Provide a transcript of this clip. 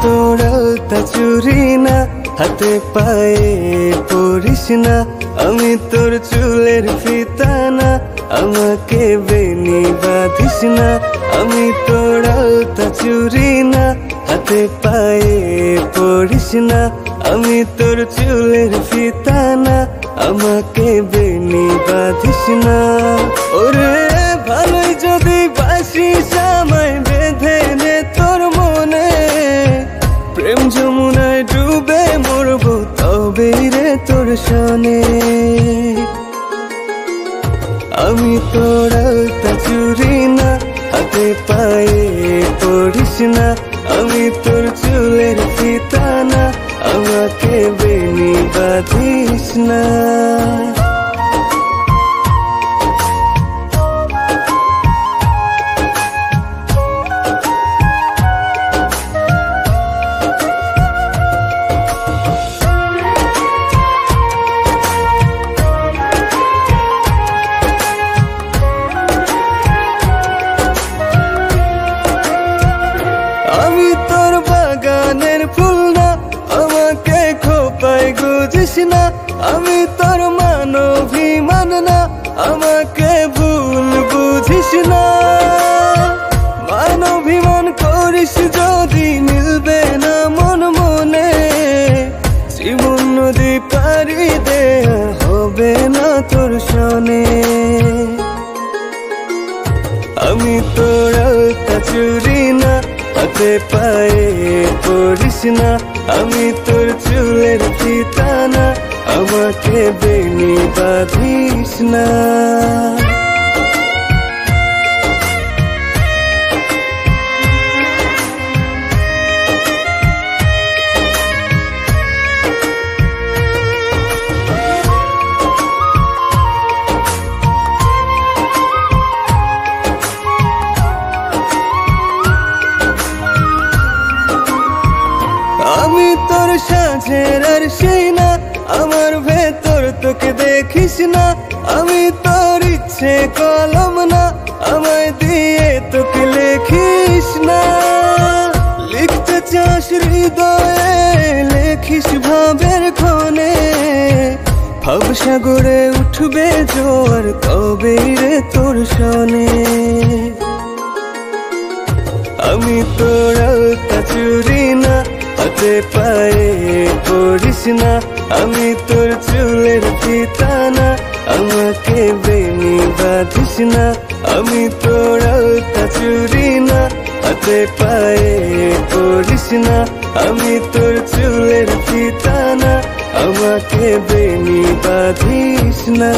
তোর আলতা চুরি না, হাতে পায়ে পরিস না। আমি তোর চুলের ফিতা না, আমাকে বেনি বাঁধিস না। আমি তোর আলতা চুরি না, হাতে পায়ে পরিস না। আমি তোর চুলের ফিতা না, আমাকে বেনি বাঁধিস না। ওরে ভালোই যদি বাসিস আমায় বেঁধে নে তোর মনে, প্রেম যমুনায় ডুবে মরবো তবেই রে তোর শোনে। আমি তোর আলতা চুরি না, হাতে পায়ে পরিস না। আমি তোর চুলের ফিতা না, আমাকে বেনি বাঁধিস না। আমি তোর বাগানের ফুল না, আমাকে খোপায় গুজিস না। আমি তোর মানভিমান না, আমাকে ভুল বুঝিস না। মানভিমান করিস যদি মিলবে না মন মনে, জীবন নদী পারি দেয়া হবে না তোর শোনে। আমি তোর আলতা চুরি না, হাতে পায়ে পরিস না। আমি তোর চুলের ফিতা না, আমাকে বেনি বাঁধিস না। আমি তোর সাঁঝের আর সেই না, আমার ভেতর তোকে দেখিস না। আমি তোর ইচ্ছে কলম না, আমায় দিয়ে তোকে লেখিস না। লিখতে চাস হৃদয়ে, লেখিস ভাবের ক্ষণে। ভবসাগরে উঠবে জোয়ার কবে রে তোর শোনে। আমি তোর আলতা চুরি না, হাতে পায়ে পরিস না। আমি তোর চুলের ফিতা না, আমাকে বেনি বাঁধিস না। আমি তোর আলতা চুরি না, হাতে পায়ে পরিস না। আমি তোর চুলের ফিতা না, আমাকে বেনি বাঁধিস না।